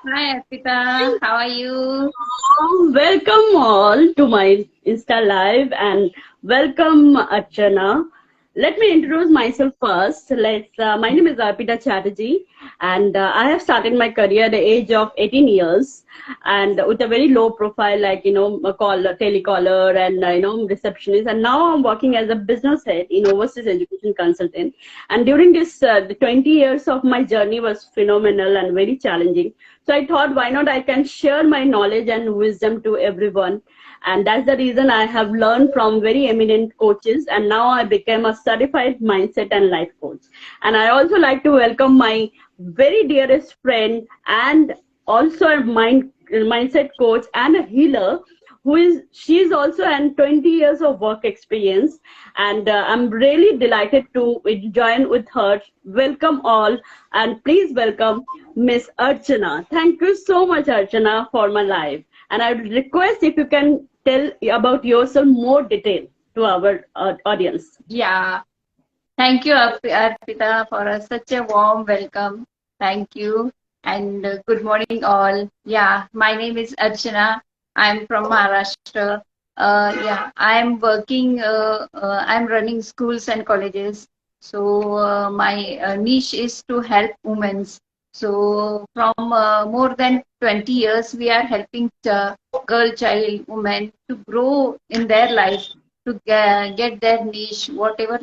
Hi Arpita, how are you? Welcome all to my Insta Live and welcome Archana. Let me introduce myself first. My name is Arpita Chatterjee and I have started my career at the age of 18 years and with a very low profile like, a telecaller and, receptionist. And now I'm working as a business head in overseas education consultant. And during the 20 years of my journey was phenomenal and very challenging. So I thought, why not I can share my knowledge and wisdom to everyone. And that's the reason I have learned from very eminent coaches. And now I became a certified mindset and life coach. And I also like to welcome my very dearest friend and also a mindset coach and a healer she's also an 20 years of work experience, and I'm really delighted to join with her. Welcome all, and please welcome Ms Archana. Thank you so much, Archana, for my live, and I would request if you can tell about yourself more detail to our audience. Yeah, thank you Arpita for such a warm welcome. Thank you and good morning all. Yeah, my name is Archana. I'm from Maharashtra. I'm working, I'm running schools and colleges. So my niche is to help women. So from more than 20 years, we are helping girl, child, women to grow in their life, to get their niche, whatever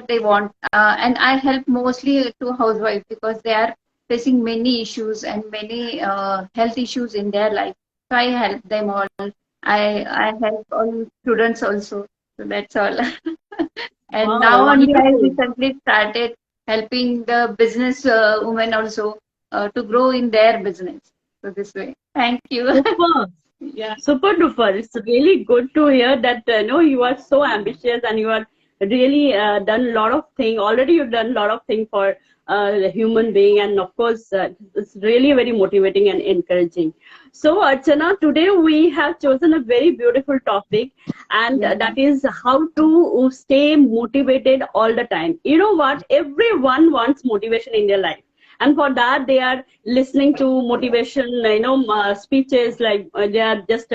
they want. And I help mostly to housewives because they are facing many issues and many health issues in their life. So I help them all. I help all students also. So that's all. And Wow, now only I wonderful. recently started helping the business women also to grow in their business. So this way. Thank you. Super. Yeah. Super duper. It's really good to hear that you are so ambitious and you are really done a lot of things. Already you've done a lot of things for the human being, and of course it's really very motivating and encouraging. So Archana, today we have chosen a very beautiful topic, and Yeah. that is how to stay motivated all the time. You know what? Everyone wants motivation in their life, and for that they are listening to motivation speeches, like they are just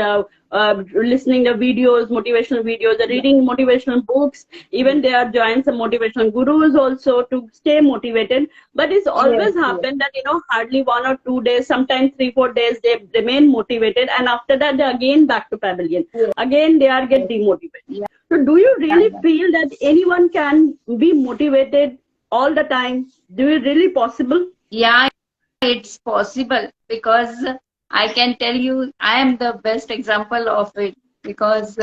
listening to videos, motivational videos, they're Yeah. reading motivational books, even they are joining some motivational gurus also to stay motivated. But it's Yes. always Yes. happened that hardly 1 or 2 days, sometimes 3 4 days they remain motivated, and after that they again back to pavilion, Yes. again they are get Yes. demotivated. Yeah. So do you Yeah. really feel that anyone can be motivated all the time? Do you really possible? Yeah, it's possible because I can tell you I am the best example of it because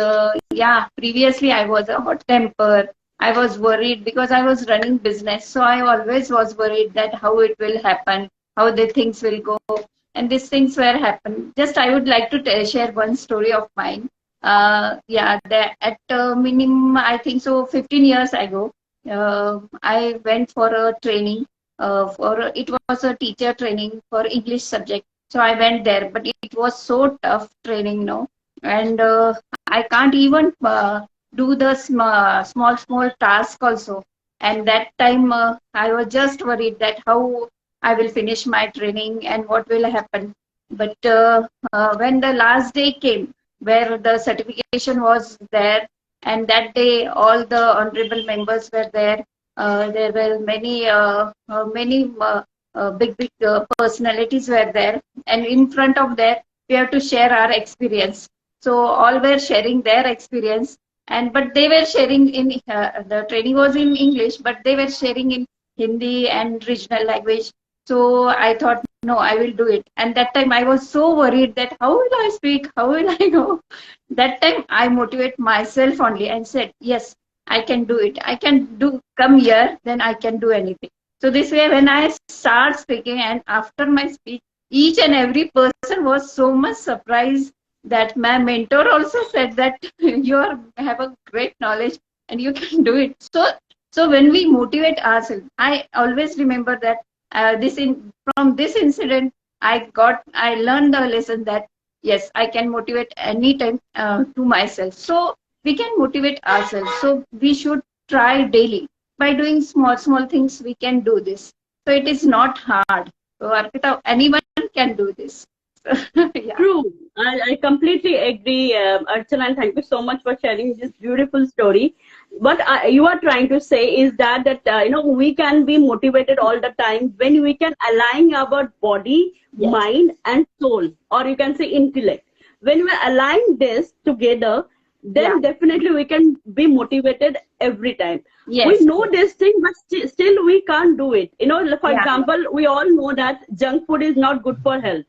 previously I was a hot temper. I was worried because I was running business, so I always was worried that how it will happen, how the things will go, and these things were happen. Just I would like to share one story of mine. At minimum I think so 15 years ago, I went for a training for it was a teacher training for English subject. So I went there, but it was so tough training, no, and I can't even do the small task also. And that time I was just worried that how I will finish my training and what will happen. But when the last day came, where the certification was there, and that day all the honorable members were there, there were many big personalities were there, and in front of that we have to share our experience. So all were sharing their experience, and but they were sharing in the training was in English, but they were sharing in Hindi and regional language. So I thought, no, I will do it. And that time I was so worried that how will I speak? How will I go? That time I motivate myself only and said, yes, I can do it. I can do come here, then I can do anything. So this way, when I start speaking, and after my speech, each and every person was so much surprised that my mentor also said that have a great knowledge and you can do it. So when we motivate ourselves, I always remember that from this incident, I learned the lesson that yes, I can motivate anytime to myself. So we can motivate ourselves. So we should try daily. By doing small things, we can do this. So it is not hard. So Arpita, anyone can do this. Yeah. True. I completely agree, Archana, and thank you so much for sharing this beautiful story. What you are trying to say is that we can be motivated all the time when we can align our body, Yes. mind, and soul, or you can say intellect. When we align this together, Yeah. then definitely we can be motivated every time. We Yes. know this thing, but still we can't do it. For Yeah. example, we all know that junk food is not good for health,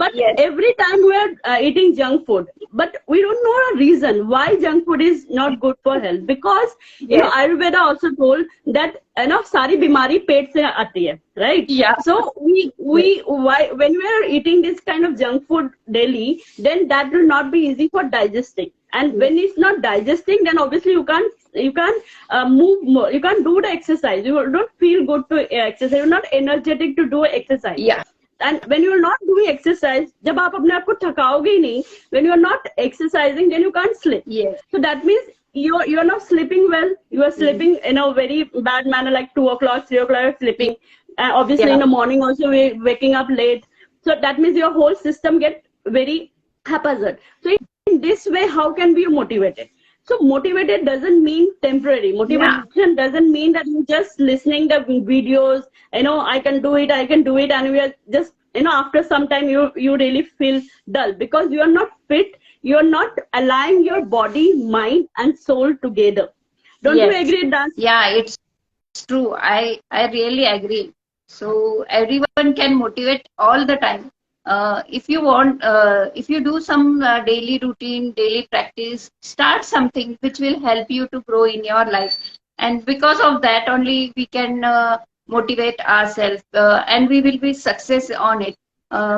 but Yes. every time we are eating junk food, but we don't know a reason why junk food is not good for health. Because Yes. Ayurveda also told that सारी बीमारी पेट से आती है, right? Yeah. So Yes. why when we are eating this kind of junk food daily, then that will not be easy for digesting. And Yes. when it's not digesting, then obviously you can't move more. You can't do the exercise. You don't feel good to exercise. You're not energetic to do exercise. Yeah. And when you are not doing exercise, जब आप अपने आप को थकाओगे ही नहीं, when you are not exercising, then you can't sleep. Yes. So that means you're not sleeping well. You are sleeping in a very bad manner, like 2 o'clock, 3 o'clock, you're sleeping. And obviously in Yeah. the morning also we're waking up late. So that means your whole system get very haphazard. So in this way, how can we be motivated? So motivated doesn't mean temporary. Yeah. Motivation doesn't mean that you're just listening the videos, I can do it, I can do it, and we are just, after some time you really feel dull because you are not fit, you're not aligning your body, mind, and soul together. Don't you Yes. agree, Dan? Yeah, it's true. I really agree. So everyone can motivate all the time. If you want, if you do some daily routine, daily practice, start something which will help you to grow in your life. And because of that only we can motivate ourselves, and we will be success on it.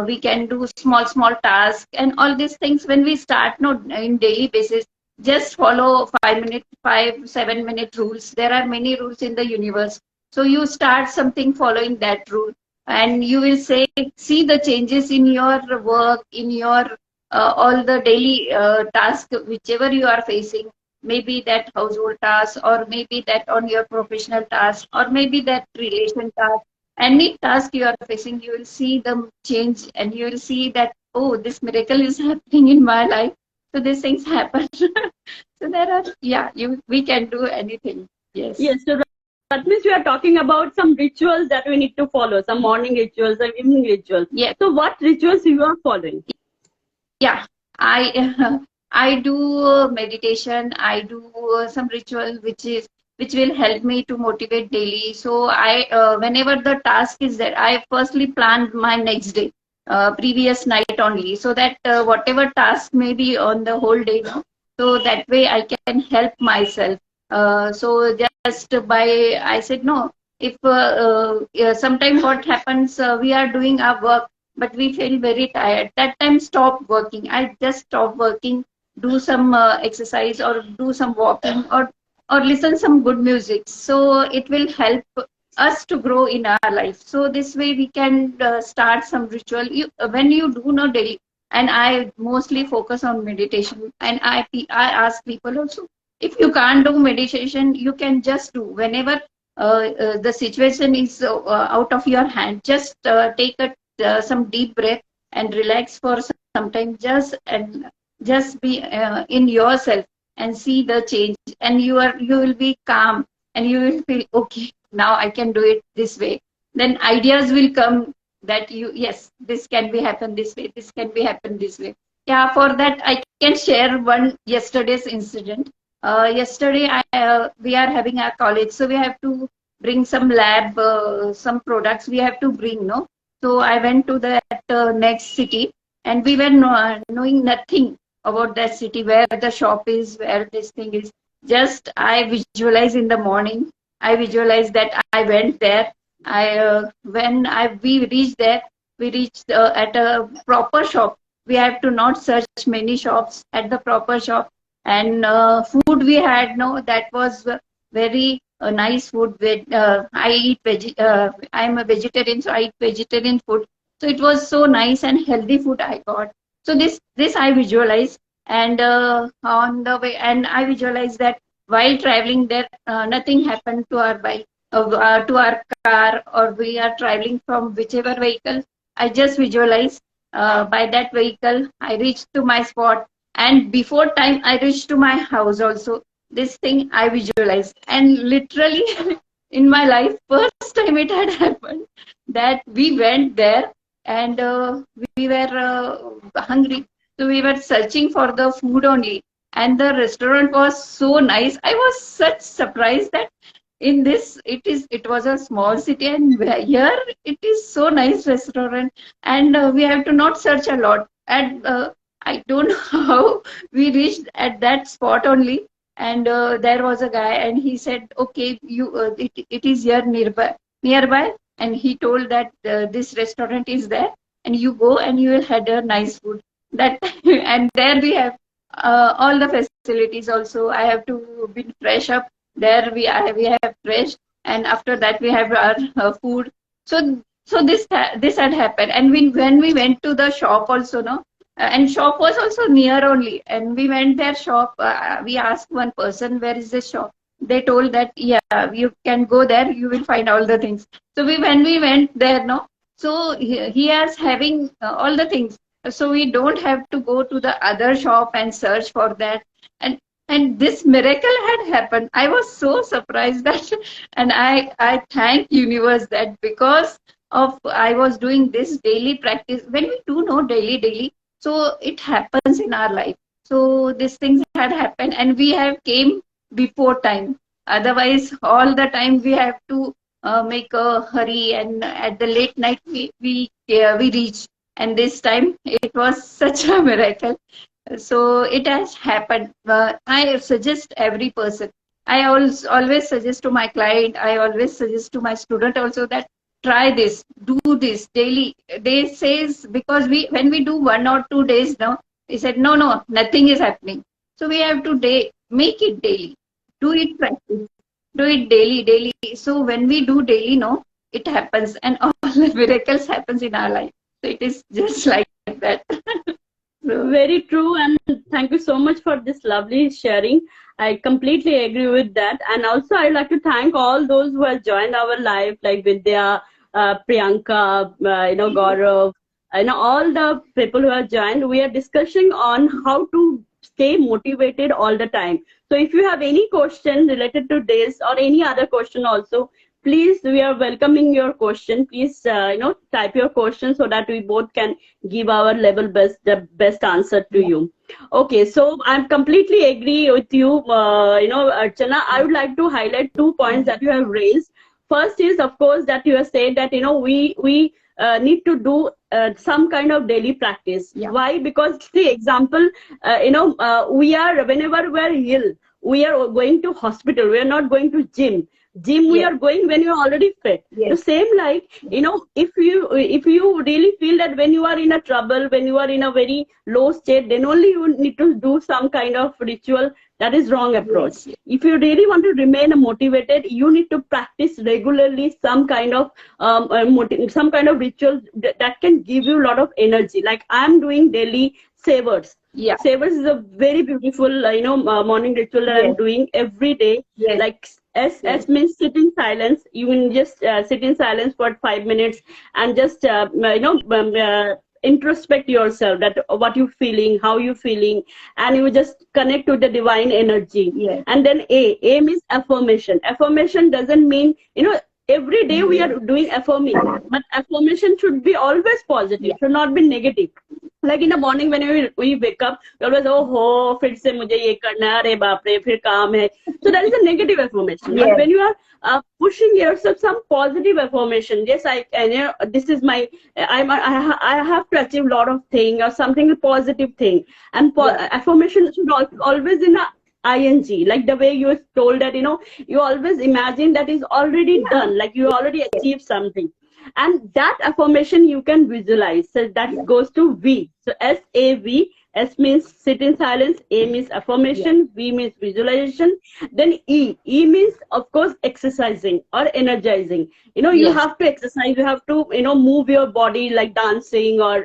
We can do small tasks and all these things when we start no in daily basis. Just follow 5 minute, 5 7 minute rules. There are many rules in the universe. So you start something following that rule, and you will see the changes in your work, in your all the daily task, whichever you are facing. Maybe that household task, or maybe that on your professional task, or maybe that relation task. Any task you are facing, you will see the change, and you will see that, oh, this miracle is happening in my life. So these things happen. So there are, yeah, we can do anything. Yes. Yes. So that means we are talking about some rituals that we need to follow, some morning rituals, some evening rituals. Yes. So what rituals you are following? Yeah, I I do meditation. I do some ritual which will help me to motivate daily. So I whenever the task is there, I firstly plan my next day, previous night only, so that whatever task may be on the whole day, no, so that way I can help myself. So just by I said no. If yeah, sometimes what happens, we are doing our work but we feel very tired. That time, stop working. I just stop working, do some exercise or do some walking, or listen some good music. So it will help us to grow in our life. So this way we can start some ritual. When you do no daily, and I mostly focus on meditation. And I ask people also, if you can't do meditation, you can just do whenever the situation is out of your hand. Just take a some deep breath and relax for some time, just be in yourself and see the change, and you will be calm, and you will feel okay, now I can do it this way. Then ideas will come that yes, this can be happen this way, this can be happen this way. Yeah, for that I can share one yesterday's incident. Yesterday we are having a college, so we have to bring some lab, some products we have to bring, no. So I went to that next city, and we were knowing nothing about that city, where the shop is, where this thing is. Just I visualize in the morning. I visualize that I went there. When we reached there, we reached at a proper shop. We have to not search many shops at the proper shop, and food we had, no, that was very nice food. With I am a vegetarian, so I eat vegetarian food. So it was so nice and healthy food I got. So this I visualize, and on the way, and I visualize that while traveling there, nothing happened to our bike, to our car, or we are traveling from whichever vehicle. I just visualize by that vehicle. I reach to my spot, and before time I reach to my house also. This thing I visualize, and literally in my life, first time it had happened that we went there, and we were hungry, so we were searching for the food only, and the restaurant was so nice. I was such surprised that in this it was a small city, and here it is so nice restaurant, and we have to not search a lot, and I don't know how we reached at that spot only, and there was a guy, and he said, okay, it is here nearby, and he told that this restaurant is there, and you go and you will have a nice food that and there we have all the facilities also. I have to be fresh up there. We have fresh, and after that we have our food. So this had happened, and when we went to the shop also, no, and shop was also near only, and we went there shop. We asked one person, where is the shop? They told that, yeah, you can go there, you will find all the things. So when we went there, no, so he is having all the things, so we don't have to go to the other shop and search for that, and this miracle had happened. I was so surprised that and I thank universe that because of I was doing this daily practice. When we do know daily, so it happens in our life. So these things had happened, and we have came before time. Otherwise all the time we have to make a hurry, and at the late night we reach, and this time it was such a miracle. So it has happened. I suggest every person. I always suggest to my client. I always suggest to my student also that try this, do this daily. They says because we when we do 1 or 2 days now, he said no, nothing is happening. So we have to make it daily. Do it practice. Do it daily. So when we do daily, no, it happens, and all the miracles happens in our life. So it is just like that. So, Very true, and thank you so much for this lovely sharing. I completely agree with that. And also, I'd like to thank all those who have joined our live, like Vidya, Priyanka, Gaurav, all the people who have joined. We are discussing on how to stay motivated all the time. So if you have any question related to this or any other question also, please, we are welcoming your question. Please, type your question so that we both can give our the best answer to you. Okay, so I'm completely agree with you, Archana. I would like to highlight 2 points that you have raised. First is, of course, that you have said that, we need to do some kind of daily practice. yeah. Why? Because, see, example, whenever we are ill, we are going to hospital. We are not going to gym. We are going when you are already fit. Yes. The same, like, if you really feel that when you are in a trouble, when you are in a very low state, then only you need to do some kind of ritual. That is wrong approach. Yes. If you really want to remain motivated, you need to practice regularly some kind of ritual that can give you a lot of energy. Like I am doing daily savers. Yeah. Savers is a very beautiful, morning ritual that I'm doing every day. Yes. Like S means sit in silence. You can just sit in silence for 5 minutes and just introspect yourself, that what you feeling, how you feeling, and you just connect to the divine energy. Yes. And then A means affirmation. Affirmation doesn't mean, every day we are doing affirming, but affirmation should be always positive, should not be negative. Like in the morning when we wake up, we always, oh, फिर से मुझे ये करना है, अरे बाप रे, फिर काम है. So that is a negative affirmation. Yes. But when you are pushing yourself some positive affirmation, yes, this is my, I have to achieve a lot of thing or something positive thing. And affirmation should always in a ing, like the way you told that, you always imagine that is already done, like you already achieved something. And that affirmation you can visualize. So that goes to V. So S-A-V. S means sit in silence. A means affirmation. V means visualization. Then E. E means, of course, exercising or energizing. You have to exercise. You have to, move your body like dancing or,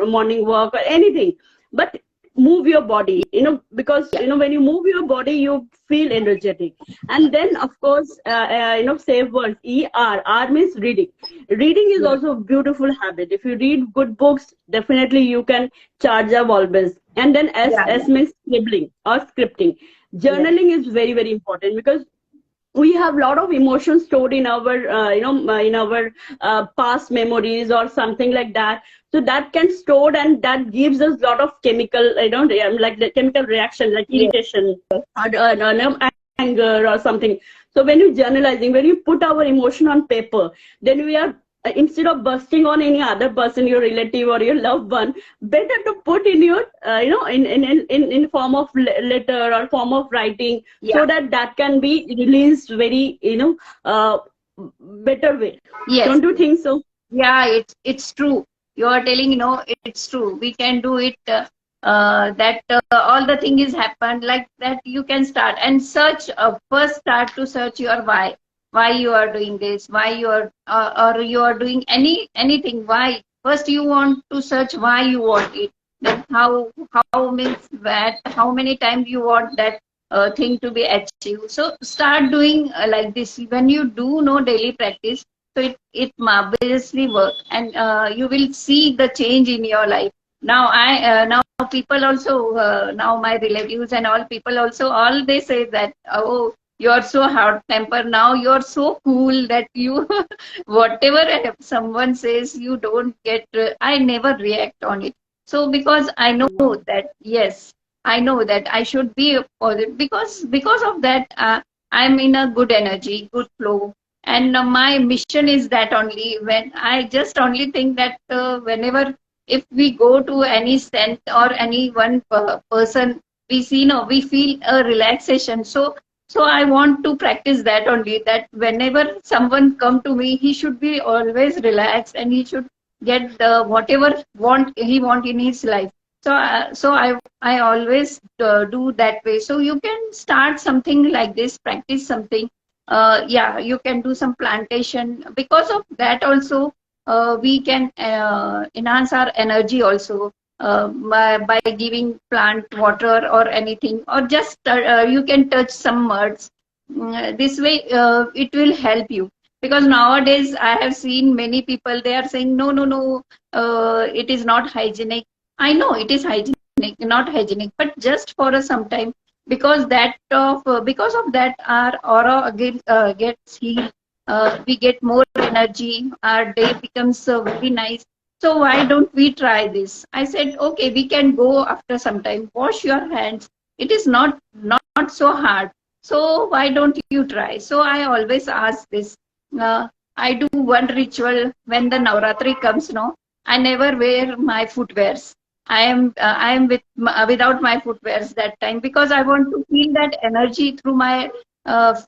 morning walk or anything. But move your body, because Yeah. when you move your body, you feel energetic. And then of course, save words, R means reading. Reading is Yeah. also a beautiful habit. If you read good books, definitely you can charge up always. And then Yeah. S means scribbling or scripting. Yeah. Journaling is very, very important, because we have a lot of emotions stored in our in our past memories or something like that. So that can store, and that gives us a lot of chemical, like the chemical reaction, like Yeah. irritation or anger or something. So when you journalizing, when you put our emotion on paper, then we are, instead of bursting on any other person, your relative or your loved one, better to put in your in form of letter or form of writing, Yeah. so that that can be released very, better way. Yes. Don't you think so? Yeah, it's true. You are telling, it's true. We can do it. That all the thing is happened like that. You can start and search. First, start to search your why you are doing this, why you are or you are doing anything. Why? First, you want to search why you want it. Then how means that how many times you want that thing to be achieved. So start doing like this. When you do no daily practice, so it marvelously work, and you will see the change in your life. Now people also, now my relatives and all people also, all they say that, oh, you're so hot temper, now you're so cool that you whatever someone says, you don't get, I never react on it. So because I know that, yes, I know that I should be positive, because of that, I'm in a good energy, good flow. And my mission is that only, when I just only think that whenever, if we go to any cent or any one person, we see, no, we feel a relaxation. So I want to practice that only, that whenever someone come to me, he should be always relaxed, and he should get the whatever want in his life. So I always do that way. So you can start something like this, practice something. Yeah, you can do some plantation. Because of that also, we can enhance our energy also, by giving plant water or anything, or just you can touch some muds. This way it will help you. Because nowadays I have seen many people, they are saying, no, no, no, it is not hygienic. I know it is hygienic, not hygienic, but just for a some time. Because of that, our aura again gets healed. We get more energy, our day becomes very nice. So why don't we try this? I said, okay, we can go after some time. Wash your hands. It is not so hard. So why don't you try? So I always ask this. Uh, I do one ritual when the Navratri comes. No, I never wear my footwears. I am without my footwears that time, because I want to feel that energy through my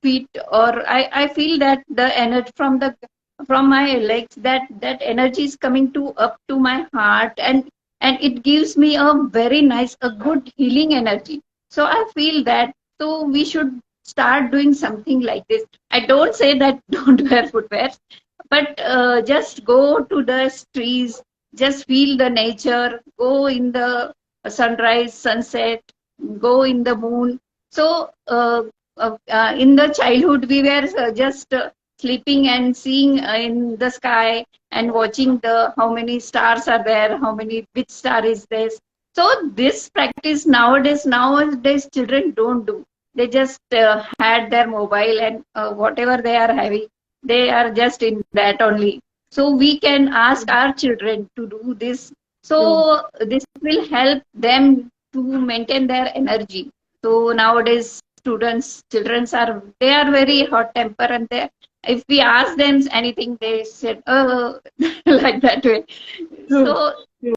feet, or I feel that the energy from my legs, that energy is coming to up to my heart, and it gives me a very nice, a good healing energy. So I feel that, so we should start doing something like this. I don't say that don't wear footwear, but just go to the trees, just feel the nature, go in the sunrise, sunset, go in the moon. So in the childhood, we were just sleeping and seeing in the sky, and watching the how many stars are there, how many, which star is this. So this practice nowadays children don't do. They just had their mobile, and whatever they are having, they are just in that only. So we can ask our children to do this. True. So this will help them to maintain their energy. So nowadays students, children are, they are very hot temper, and they, if we ask them anything, they said, oh, like that way. True. So True.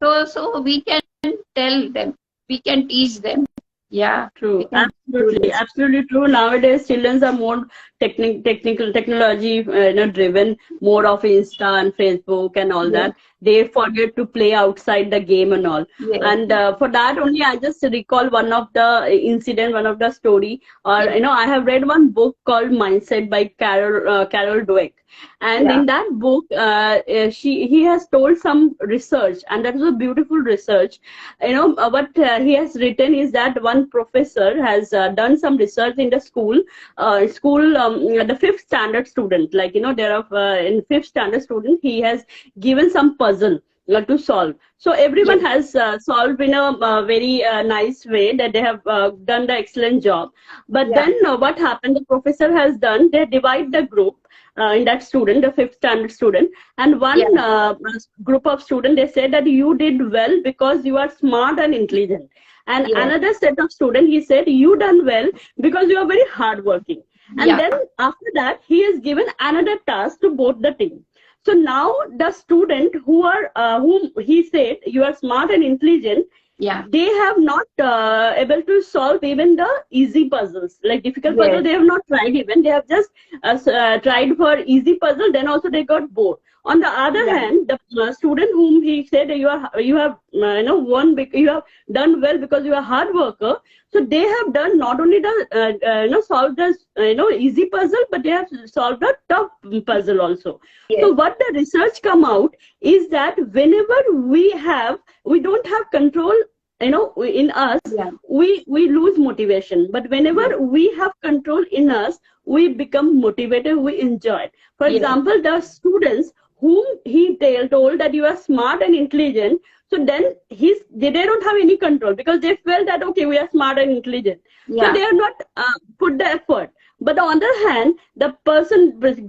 True. so we can tell them, we can teach them. Yeah, we True, can do absolutely, this. absolutely true. Nowadays, children are more technical, technology, driven, more of Insta and Facebook and all Yes, that. They forget to play outside the game and all. yes, And for that only, I just recall one of the incident, one of the story. Or yes, I have read one book called Mindset by Carol Dweck. And Yeah. in that book, he has told some research, and that was a beautiful research. What he has written is that one professor has done some research in the the fifth standard student, like there are in fifth standard student, he has given some puzzle to solve. So everyone Yes. has solved in a very nice way, that they have done the excellent job. But Yeah. then what happened, the professor has done, they divide the group in that student, the fifth standard student, and one Yeah. group of students, they said that you did well because you are smart and intelligent. And Yes. another set of students, he said, you done well because you are very hardworking. And Yeah. then after that, he has given another task to both the team. So now the student whom he said you are smart and intelligent, Yeah. they have not able to solve even the easy puzzles, like difficult puzzle. Yes. They have not tried even. They have just tried for easy puzzle. Then also they got bored. On the other Yeah. hand, the student whom he said you have won, you have done well because you are hard worker. So they have done not only the solved the easy puzzle, but they have solved the tough puzzle also. So Yes. what the research come out is that whenever we don't have control, in us, Yeah. we lose motivation. But whenever Yes. we have control in us, we become motivated, we enjoy it. For Yes. example, the students whom he told that you are smart and intelligent, so then they don't have any control, because they felt that okay, we are smart and intelligent, so Yeah. they are not put the effort. But on the other hand, the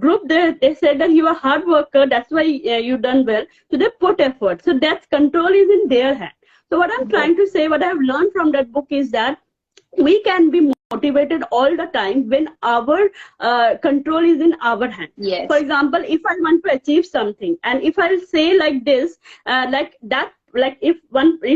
group, they said that you are hard worker, that's why you done well, so they put effort. So that control is in their hand. So what I'm Yes. trying to say, what I have learned from that book is that we can be motivated all the time when our control is in our hand. For Yes. example, if I want to achieve something, and if I say like this, like that, like if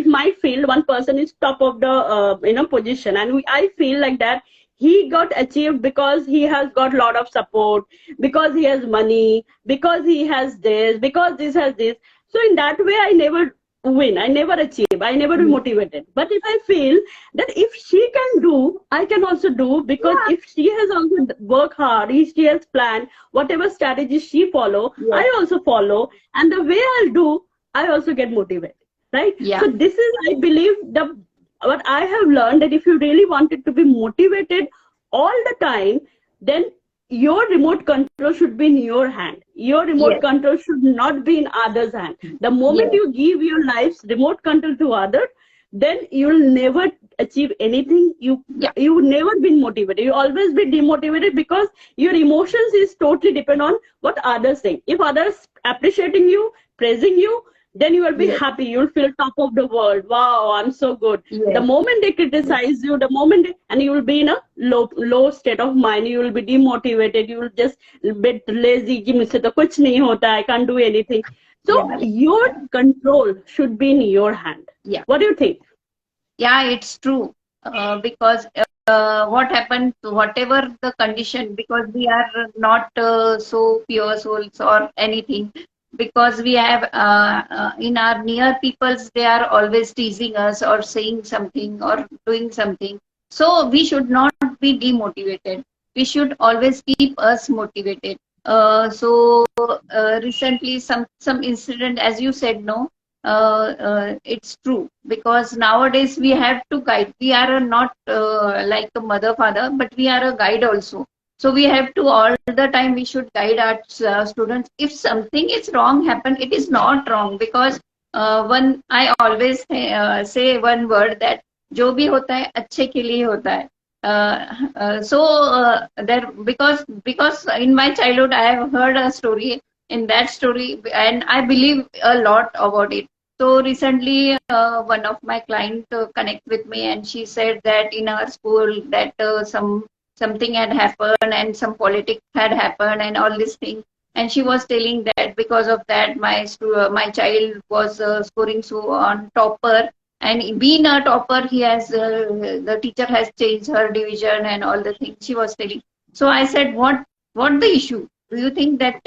my field one person is top of the position, and I feel like that he got achieved because he has got a lot of support, because he has money, because he has this, because this has this. So in that way, I never win, I never achieve, I never be Mm. motivated. But if I feel that if she can do, I can also do, because Yeah. if she has also worked hard, if she has planned whatever strategy she follow, Yes. I also follow, and the way I'll do, I also get motivated, right? Yeah. So this is, I believe, the what I have learned, that if you really wanted to be motivated all the time, then your remote control should be in your hand. Your remote Yes. control should not be in others' hand. The moment Yes. you give your life's remote control to others, then you'll never achieve anything. Yeah. You will never be motivated. You always be demotivated, because your emotions is totally depend on what others think. If others appreciating you, praising you, then you will be Yes. happy. You'll feel top of the world. Wow, I'm so good. The Yes. moment they criticize you, and you will be in a low state of mind. You will be demotivated. You will just bit lazy. कि मुझसे तो कुछ नहीं होता. I can't do anything. So Yeah. your control should be in your hand. Yeah. What do you think? Yeah, it's true. Because what happened, whatever the condition, because we are not so pure souls or anything, because we have in our near peoples, they are always teasing us or saying something or doing something. So we should not be demotivated. We should always keep us motivated. So recently, some incident, as you said, no, it's true, because nowadays we have to guide. We are not like a mother father, but we are a guide also. So we have to all the time, we should guide our students. If something is wrong happen, it is not wrong, because one, I always say one word, that जो भी होता है अच्छे के लिए होता है. There, because in my childhood I have heard a story. In that story, and I believe a lot about it. So recently, one of my client connect with me, and she said that in our school that something had happened, and some politics had happened, and all these things. And she was telling that because of that, my child was scoring so on topper, and being a topper, he has the teacher has changed her division and all the things she was telling. So I said, what the issue? Do you think that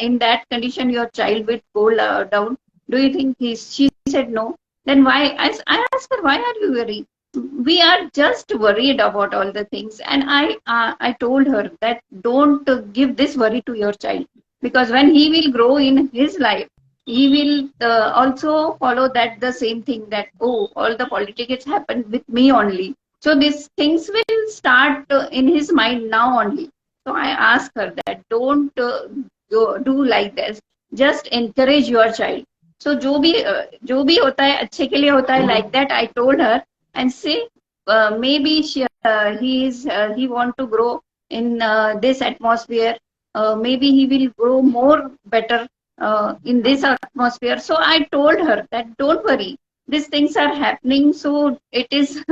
in that condition your child will go down? Do you think she said no? Then why? I asked her, why are you worried? we are just worried about all the things. And I told her that don't give this worry to your child, because when he will grow in his life, he will also follow that the same thing, that oh, all the politics happened with me only. So these things will start in his mind now only. So I asked her that don't do like this, just encourage your child. So जो भी होता है अच्छे के लिए होता है, like that I told her. And say maybe he want to grow in this atmosphere. Maybe he will grow more better in this atmosphere. So I told her that don't worry, these things are happening. So it is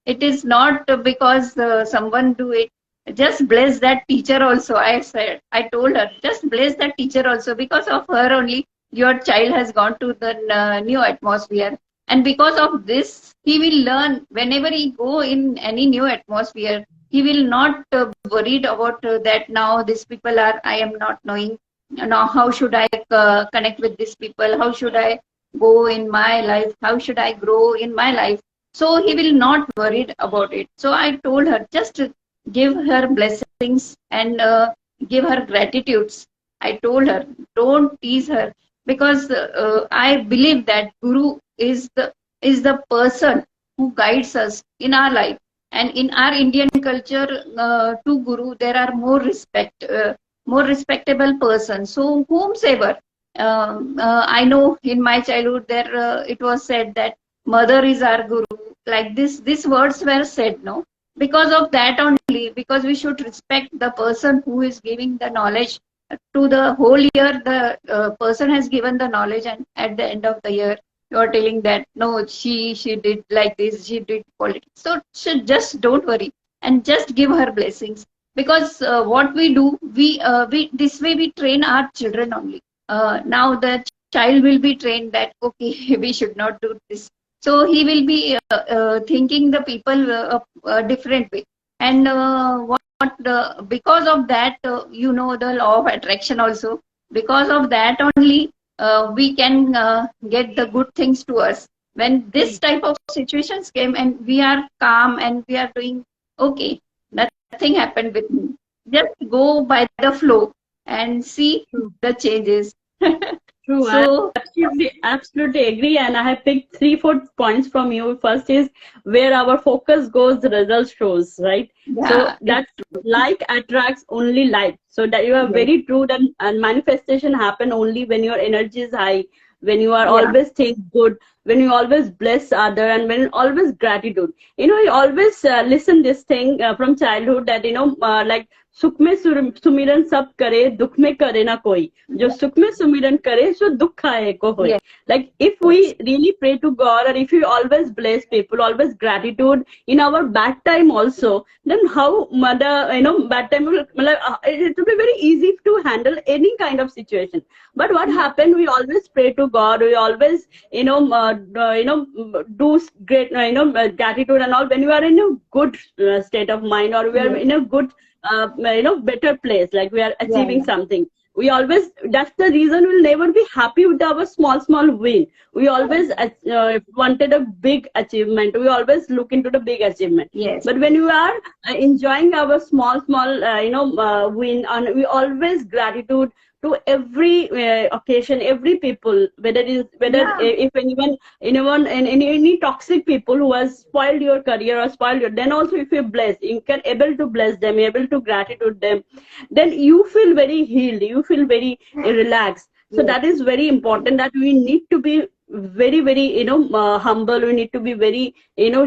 it is not because someone do it. Just bless that teacher also. I said, I told her, just bless that teacher also, because of her only your child has gone to the new atmosphere. And because of this, he will learn whenever he go in any new atmosphere. He will not worried about that now these people are, I am not knowing. Now how should I connect with these people? How should I go in my life? How should I grow in my life? So he will not worried about it. So I told her, just give her blessings and give her gratitudes. I told her, don't tease her, because I believe that Guru is the person who guides us in our life. And in our Indian culture, to Guru there are more respectable persons. So whomsoever, I know in my childhood there it was said that mother is our Guru. Like this, these words were said, no, because of that only, because we should respect the person who is giving the knowledge to the whole year. The person has given the knowledge, and at the end of the year you are telling that no, she did like this, she did politics. So just don't worry and just give her blessings, because what we do, we this way we train our children only. Now the child will be trained that okay, we should not do this. So he will be thinking the people a different way. And because of that, the law of attraction also, because of that only, we can get the good things to us. When this type of situations came and we are calm and we are doing okay, nothing happened with me, just go by the flow and see True. the changes. True, I So absolutely agree, and I have picked three, four points from you. First is where our focus goes, the result shows, right? So yeah, it's that like attracts only like. So that you are yes, very true. That and manifestation happen only when your energy is high, when you are yeah, always think good, when you always bless other, and when always gratitude. You always listen this thing from childhood that like सुख में सुमिरन सब करे दुख में करे ना कोई जो yeah, सुख में सुमिरन करे सो दुख आए को होए yes, like if we really pray to God or if we always bless people always gratitude in our bad time also then how mother bad time will it will be very easy to handle any kind of situation but what yeah, happened we always pray to God we always do great gratitude and all when you are in a good state of mind or we are yes, in a good better place like we are yeah, achieving yeah, something we always that's the reason we'll never be happy with our small win we always wanted a big achievement we always look into the big achievement yes, but when you are enjoying our small win and we always gratitude to every occasion every people whether yeah, if anyone and any toxic people who has spoiled your career or spoiled your then also if you bless you can able to bless them able to gratitude them then you feel very healed you feel very relaxed so yes, that is very important that we need to be very humble we need to be very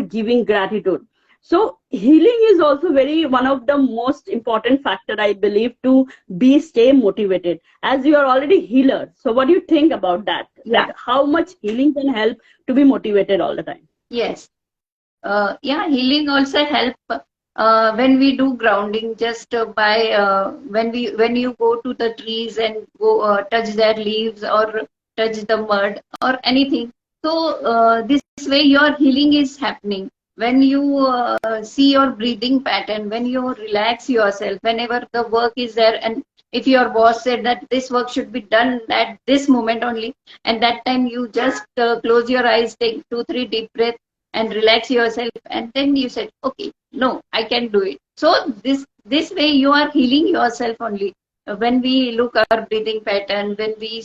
giving gratitude so healing is also very one of the most important factor I believe to be stay motivated as you are already healer so what do you think about that yeah, like how much healing can help to be motivated all the time yes. Yeah, healing also help when we do grounding, just by when you go to the trees and go touch their leaves or touch the mud or anything. So this way your healing is happening. When you see your breathing pattern, when you relax yourself, whenever the work is there, and if your boss said that this work should be done at this moment only, and that time you just close your eyes, take 2 3 deep breaths, and relax yourself, and then you said, okay, no, I can do it. So this way you are healing yourself only. When we look our breathing pattern, when we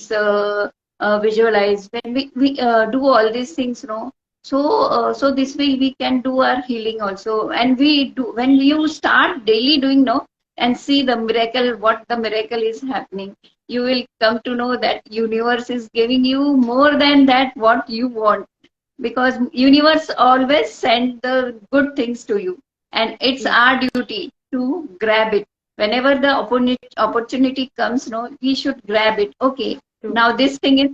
visualize, when we do all these things, no. So this way we can do our healing also, and we do when you start daily doing, no, and see the miracle, what the miracle is happening. You will come to know that universe is giving you more than that what you want, because universe always send the good things to you, and it's True. our duty to grab it whenever the opportunity comes. No, we should grab it. Okay, True. now this thing is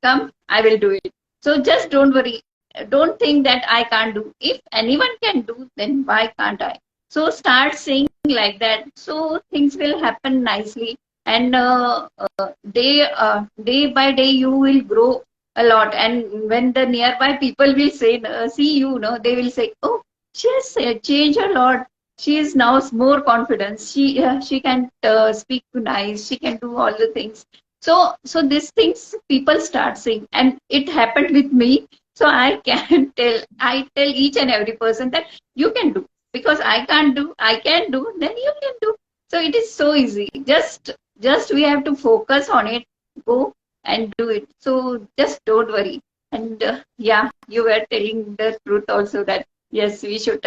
come, I will do it. So just don't worry. Don't think that I can't do. If anyone can do, then why can't I? So start saying like that. So things will happen nicely, and day by day you will grow a lot. And when the nearby people will say, see you, no, they will say, oh, she has changed a lot. She is now more confident. She can speak nice. She can do all the things. So these things people start saying, and it happened with me. So I can tell each and every person that you can do, because I can't do, I can do, then you can do. So it is so easy. Just we have to focus on it, go and do it. So just don't worry. And yeah, you were telling the truth also that yes, we should.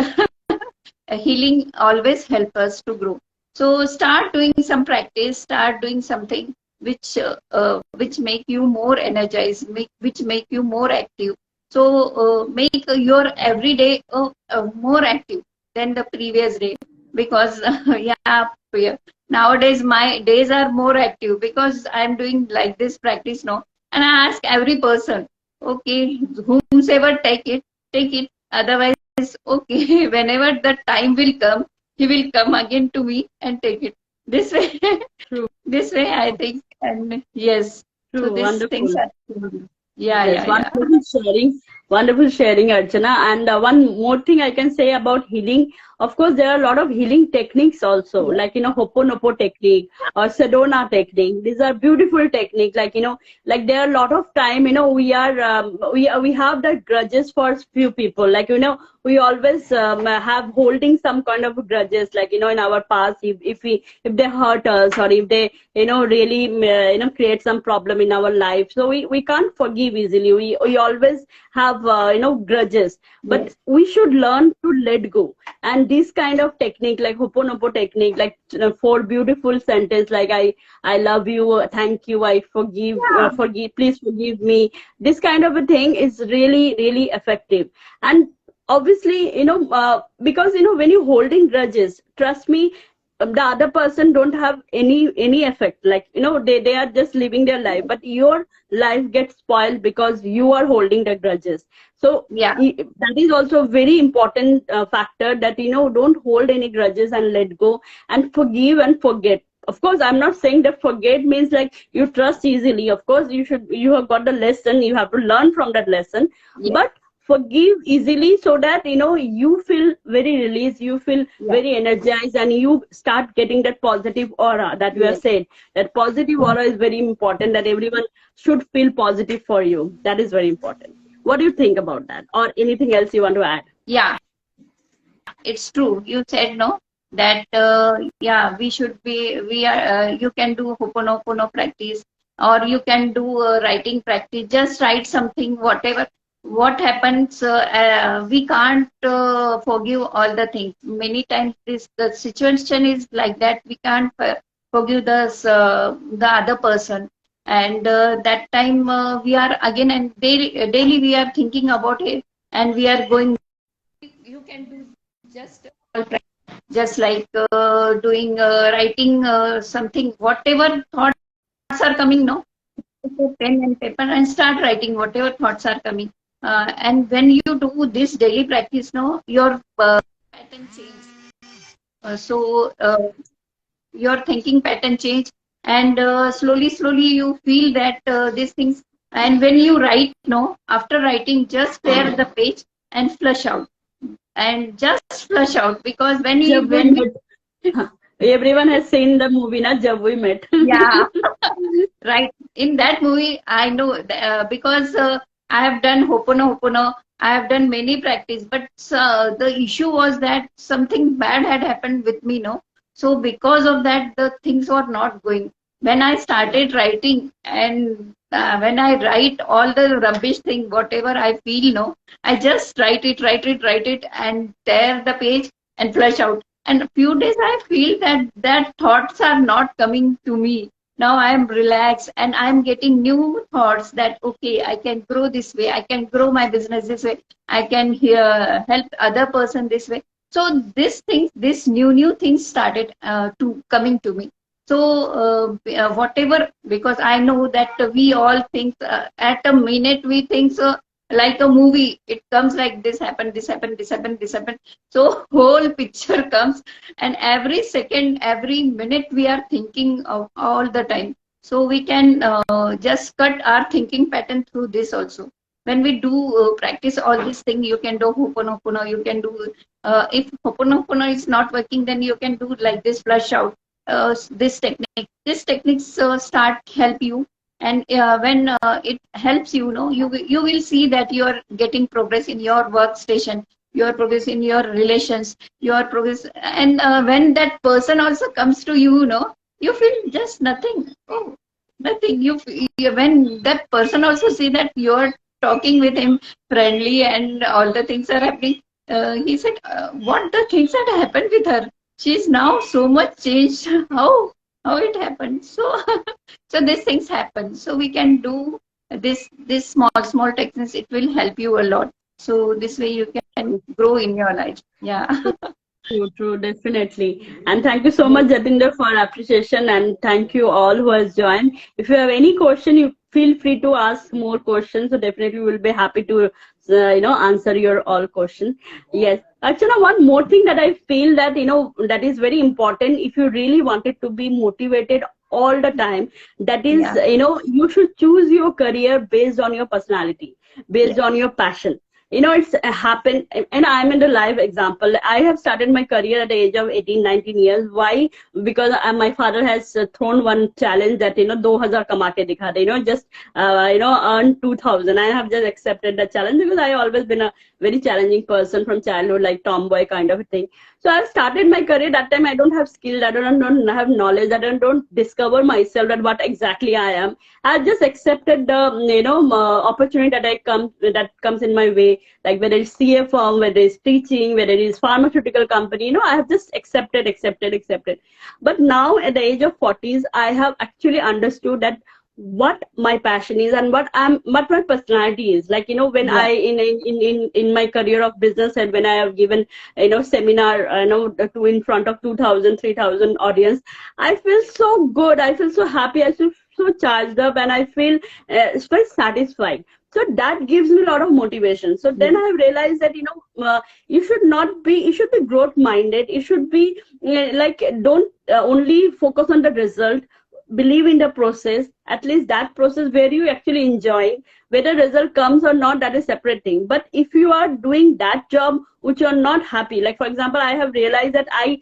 Healing always help us to grow. So start doing some practice, start doing something which make you more energized, which make you more active. So make your everyday more active than the previous day, because yeah, nowadays my days are more active because I'm doing like this practice now, and I ask every person, okay, whomsoever take it. Otherwise, okay, whenever the time will come, he will come again to me and take it. This way, True. this way I think, and yes, so True. these things Wonderful. are, yeah, Yes, yeah, yeah, wonderful sharing, Archana. And one more thing I can say about healing. Of course, there are a lot of healing techniques also, yeah, like Hoponopo technique or Sedona technique. These are beautiful techniques. Like like there are a lot of time. We have the grudges for few people. Like we always have holding some kind of grudges. Like in our past, if they hurt us or if they really create some problem in our life, so we can't forgive easily. We always have grudges, but yes, we should learn to let go. And this kind of technique, like Hoponopo technique, like four beautiful sentences, like I love you, thank you, I yeah, forgive, please forgive me. This kind of a thing is really effective. And obviously because when you're holding grudges, trust me, the other person don't have any effect. Like they are just living their life, but your life gets spoiled because you are holding the grudges. So yeah, that is also a very important factor, that don't hold any grudges and let go and forgive and forget. Of course, I'm not saying that forget means like you trust easily. Of course, you have got the lesson, you have to learn from that lesson. yeah, But forgive easily, so that you feel very released, you feel yeah, very energized, and you start getting that positive aura that we have yes. said. That positive aura is very important, that everyone should feel positive for you. That is very important. What do you think about that, or anything else you want to add? Yeah, it's true. You said no, that yeah, we should be. We are. You can do Hoponopono practice, or you can do writing practice. Just write something, whatever. What happens? We can't forgive all the things. Many times, the situation is like that. We can't forgive the other person, and that time we are again and daily we are thinking about it, and we are going. You can do just just like doing writing something, whatever thoughts are coming, no, take a pen and paper and start writing whatever thoughts are coming, and when you do this daily practice, no, your pattern change. So your thinking pattern change, and slowly you feel that these things. And when you write, no, after writing, just tear the page and flush out, and just flush out, because Jab we when we, met. Everyone has seen the movie na Jab we met. yeah, right, in that movie I know because I have done hopono I have done many practice, but the issue was that something bad had happened with me, no. So because of that, the things were not going. When I started writing, and when I write all the rubbish thing, whatever I feel, no, I just write it, and tear the page and flush out. And a few days I feel that thoughts are not coming to me. Now I am relaxed and I am getting new thoughts that okay, I can grow this way, I can grow my business this way, I can help other person this way. So this thing, this new things started to coming to me. So whatever, because I know that we all think at a minute we think so, like a movie, it comes like this happened, this happened, this happened, this happened. So whole picture comes, and every second, every minute we are thinking of all the time. So we can just cut our thinking pattern through this also. When we do practice all these things, you can do hoponopono, you can do if hoponopono is not working, then you can do like this, flush out, this technique. This techniques start help you, and when it helps you, know, you will see that you are getting progress in your workstation, your progress in your relations, your progress. And when that person also comes to you, you know, you feel just nothing. Oh, nothing. When that person also see that you're talking with him friendly and all the things are happening, he said, what the things that happened with her, she's now so much changed. How it happened. So so these things happen. So we can do this small techniques, it will help you a lot. So this way you can grow in your life. Yeah. True, true, definitely. And thank you so much, Jatinder, for appreciation, and thank you all who has joined. If you have any question, you feel free to ask more questions. So definitely we'll be happy to, answer your all questions. Yes. Archana, one more thing that I feel that, that is very important if you really wanted to be motivated all the time, that is, Yeah. you should choose your career based on your personality, Yeah. based on your passion. It's happened, and I'm in the live example. I have started my career at the age of 18, 19 years. Why? Because my father has thrown one challenge that 2000 kama ke dikha de, just earn 2000. I have just accepted the challenge because I always been a very challenging person from childhood, like tomboy kind of a thing. So I've started my career. That time I don't have skill, I don't have knowledge, I don't discover myself that what exactly I am. I just accepted the opportunity that comes in my way, like whether it's CA firm, whether it's teaching, whether it is pharmaceutical company. I have just accepted. But now at the age of 40s, I have actually understood that what my passion is and what my personality is. Like when Yeah. I in my career of business, and when I have given seminar to in front of 2000, 3000 audience, I feel so good, I feel so happy, I feel so charged up, and I feel very satisfied. So that gives me a lot of motivation. So then Yeah. I have realized that you should not be, you should be growth minded, you should be like, don't only focus on the result, believe in the process, at least that process where you actually enjoy. Whether result comes or not, that is separate thing. But if you are doing that job which you are not happy, like for example, I have realized that I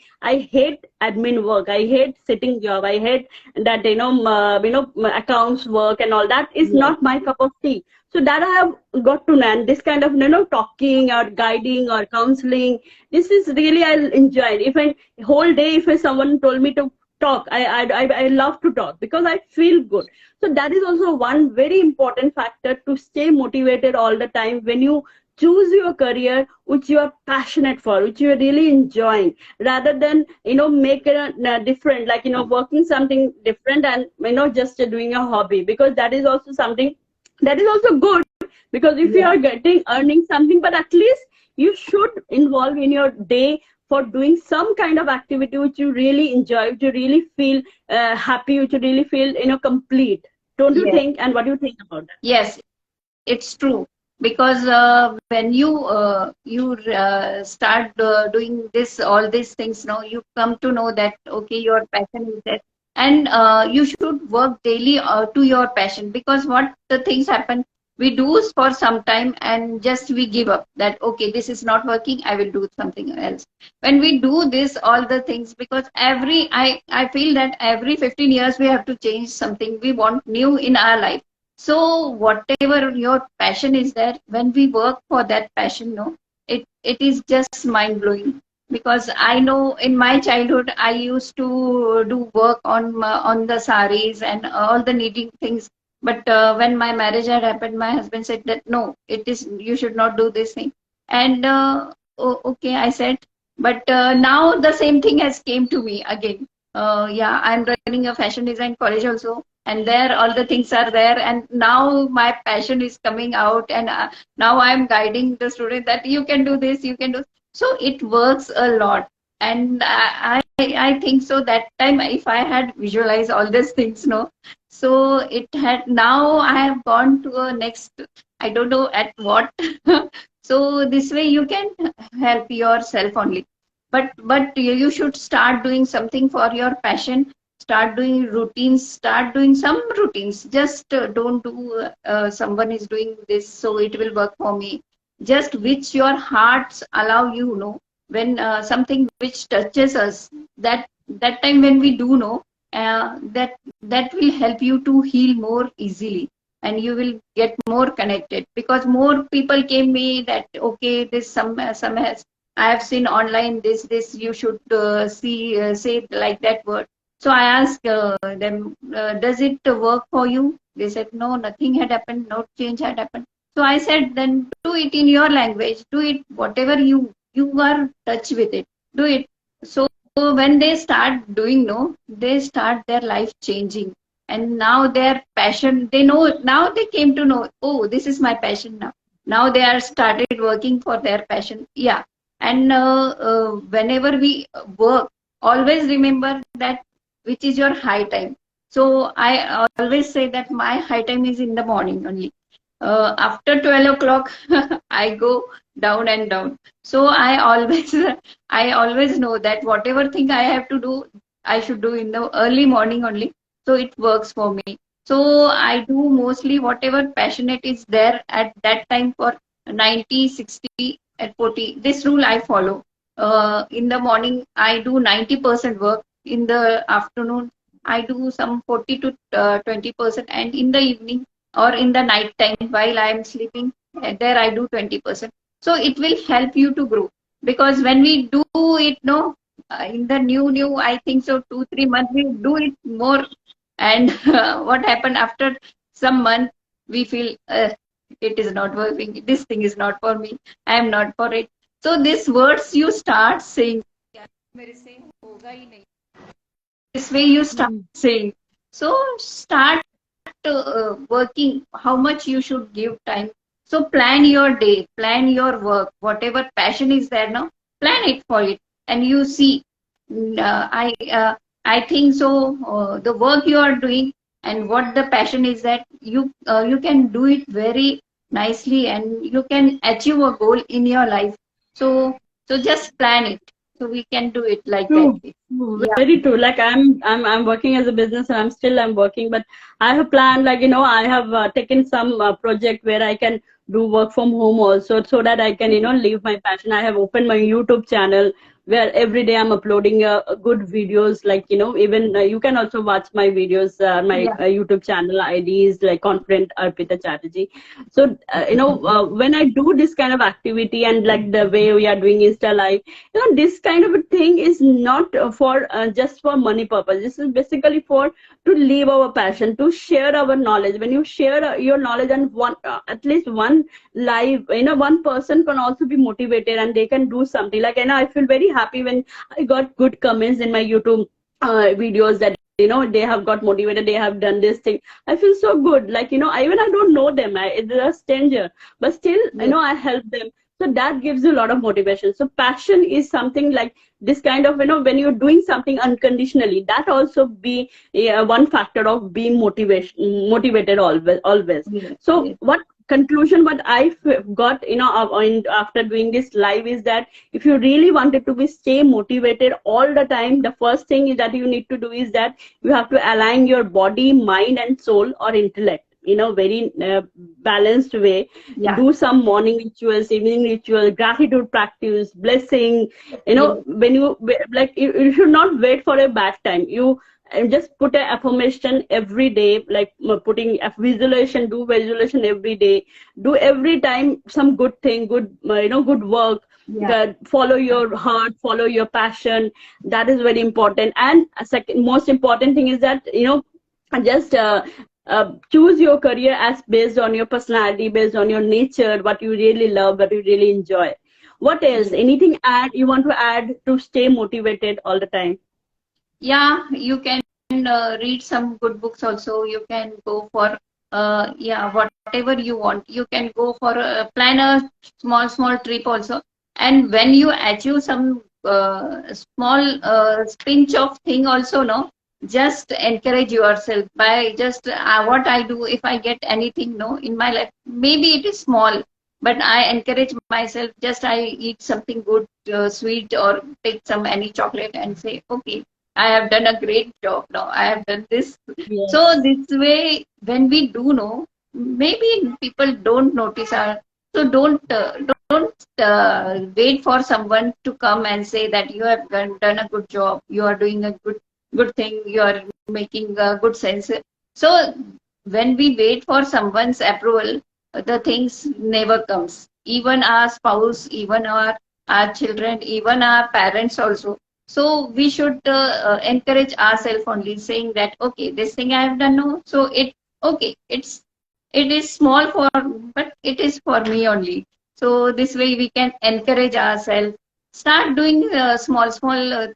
hate admin work, I hate sitting job, I hate that accounts work and all that is Yeah. not my cup of tea. So that I have got to learn this kind of talking or guiding or counseling, this is really I enjoy it. If I whole day, if someone told me to talk, I love to talk because I feel good. So that is also one very important factor to stay motivated all the time. When you choose your career which you are passionate for, which you are really enjoying, rather than make a different, like working something different and just doing a hobby, because that is also something that is also good. Because if you Yeah. are getting earning something, but at least you should involve in your day for doing some kind of activity which you really enjoy, which you really feel happy, which you really feel complete. Don't you Yes. think? And what do you think about that? Yes, it's true. Because when you start doing this, all these things, now you come to know that okay, your passion is that, and you should work daily to your passion. Because what the things happen, we do for some time and just we give up. That okay, this is not working, I will do something else. When we do this, all the things, because I feel that every 15 years we have to change something. We want new in our life. So whatever your passion is there, when we work for that passion, no, it is just mind blowing. Because I know in my childhood I used to do work on the saris and all the needing things. But when my marriage had happened, my husband said that no, it is, you should not do this thing. And okay, I said, but now the same thing has came to me again. Yeah, I'm running a fashion design college also, and there all the things are there, and now my passion is coming out, and now I'm guiding the student that you can do this, you can do. So it works a lot. And I think so that time if I had visualized all these things, no, so it had, now I have gone to a next, I don't know at what. So this way you can help yourself only. But you should start doing something for your passion. Start doing routines, start doing some routines. Just don't do someone is doing this so it will work for me. Just which your hearts allow, you know, when something which touches us, that time when we do know, that will help you to heal more easily, and you will get more connected. Because more people came me that okay, this some has, I have seen online this you should see say like that word. So I asked them, does it work for you? They said no, nothing had happened, no change had happened. So I said then do it in your language, do it whatever you are touch with it, do it. So when they start doing, no, they start their life changing, and now their passion, they know, now they came to know, oh, this is my passion now. Now they are started working for their passion. Yeah. And whenever we work, always remember that which is your high time. So I always say that my high time is in the morning only. After 12 o'clock, I go down and down. So I always, I always know that whatever thing I have to do, I should do in the early morning only. So it works for me. So I do mostly whatever passionate is there at that time for 90, 60, at 40. This rule I follow. In the morning, I do 90% work. In the afternoon, I do some 40 to 20%. And in the evening or in the night time while I am sleeping, there I do 20%. So it will help you to grow. Because when we do it, no, in the new, I think so, 2, 3 months, we do it more. And what happened after some month, we feel it is not working. This thing is not for me. I am not for it. So these words you start saying, मेरे से होगा ही नहीं. This way you start Mm. saying. So start working how much you should give time. So plan your day, plan your work, whatever passion is there now, plan it for it, and you see. I think so. The work you are doing and what the passion is, that you can do it very nicely, and you can achieve a goal in your life. So just plan it. So we can do it like that True, way. true, Yeah. very true. Like I'm working as a business, and I'm working, but I have planned, like, I have taken some project where I can do work from home also, so that I can, leave my passion. I have opened my YouTube channel where every day I'm uploading good videos. Like, even you can also watch my videos. My Yeah. YouTube channel ID is like Confident Arpita Chatterjee. So, when I do this kind of activity, and like the way we are doing Insta Live, this kind of a thing is not for just for money purpose. This is basically for to live our passion, to share our knowledge. When you share your knowledge, and one at least one live, one person can also be motivated, and they can do something. Like, I feel very happy when I got good comments in my YouTube videos, that they have got motivated, they have done this thing. I feel so good. Like, even I don't know them, they're a stranger, but still, Yes. I help them. So that gives you a lot of motivation. So passion is something like this kind of, when you're doing something unconditionally, that also be one factor of being motivated always. Yes. So Yes. what conclusion, what I got, after doing this live, is that if you really wanted to be stay motivated all the time, the first thing that you need to do is that you have to align your body, mind, and soul, or intellect, very balanced way. Yeah. Do some morning rituals, evening ritual, gratitude practice, blessing. Yes. When you, like, you should not wait for a bad time. You and just put an affirmation every day, like putting a visualization, do visualization every day, do every time some good thing, good, good work. Yeah. Follow your heart, follow your passion. That is very important. And a second most important thing is that, just choose your career as based on your personality, based on your nature, what you really love, what you really enjoy. What else? Yes. Anything add you want to add to stay motivated all the time? Yeah, you can read some good books also. You can go for yeah, whatever you want. You can go for plan a small trip also. And when you achieve some small pinch of thing also, no, just encourage yourself by just what I do. If I get anything, no, in my life, maybe it is small, but I encourage myself. Just I eat something good, sweet, or take some any chocolate and say, okay, I have done a great job now. I have done this. So Yes. this way, when we do know, maybe people don't notice our. So don't wait for someone to come and say that you have done a good job. You are doing a good thing. You are making a good sense. So when we wait for someone's approval, the things never comes. Even our spouse, even our children, even our parents also. So we should encourage ourselves only, saying that okay, this thing I have done now, so okay, it is small for, but it is for me only. So this way we can encourage ourselves. Start doing small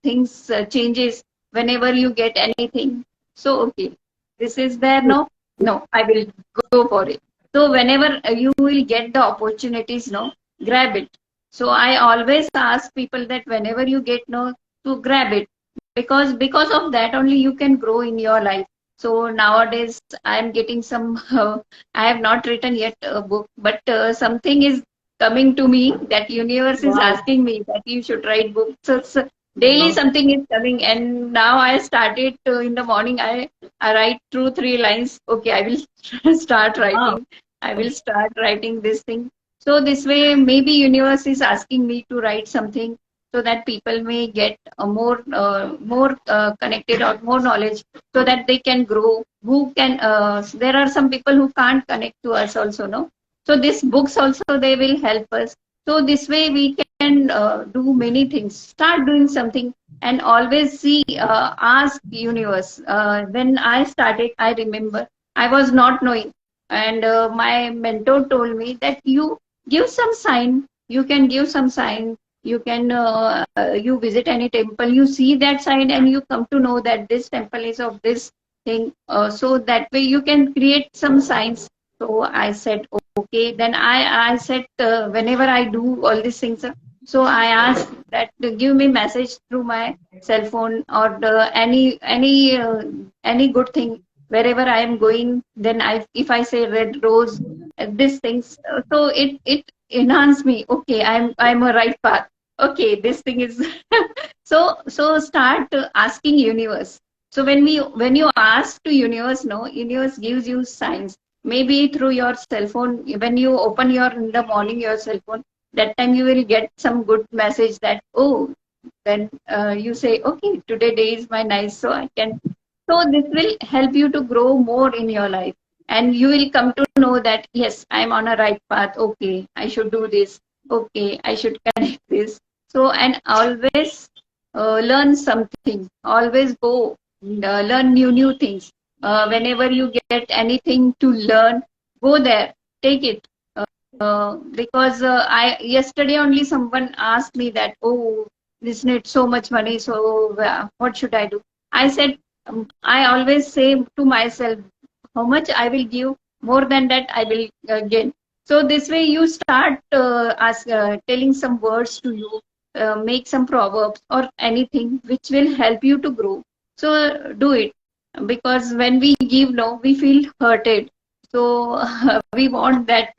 things, changes whenever you get anything. So okay, this is there now. No, I will go for it. So whenever you will get the opportunities, no, grab it. So I always ask people that whenever you get no, to grab it, because of that only you can grow in your life. So nowadays I am getting some I have not written yet a book, but something is coming to me, that universe is Wow. asking me that you should write books. So daily Wow. something is coming, and now I started in the morning, I write 2 3 lines. Okay, I will start Wow. writing. I will start writing this thing. So this way maybe universe is asking me to write something, so that people may get a more connected or more knowledge, so that they can grow. Who can there are some people who can't connect to us also, no. So these books also, they will help us. So this way we can do many things. Start doing something, and always see, ask universe. When I started, I remember I was not knowing, and my mentor told me that you give some sign. You can give some sign. You can you visit any temple, you see that sign, and you come to know that this temple is of this thing. So that way you can create some signs. So I said okay. Then I said, whenever I do all these things, so I asked that to give me message through my cell phone, or any good thing wherever I am going. Then I, if I say red rose, these things, so it enhance me. Okay, I'm a right path. Okay, this thing is so start asking universe. So when you ask to universe, no, universe gives you signs. Maybe through your cell phone, when you open your in the morning your cell phone, that time you will get some good message that, oh, then you say, okay, today day is my nice, so I can. So this will help you to grow more in your life, and you will come to know that yes, I'm on a right path. Okay, I should do this. Okay, I should connect this. So, and always learn something. Always go learn new things. Whenever you get anything to learn, go there, take it. Because I yesterday only someone asked me that, oh, this needs so much money, so what should I do? I said, I always say to myself, how much I will give, more than that I will gain. So this way you start telling some words to you, make some proverbs or anything which will help you to grow. So do it, because when we give, no, we feel hurted. So we want that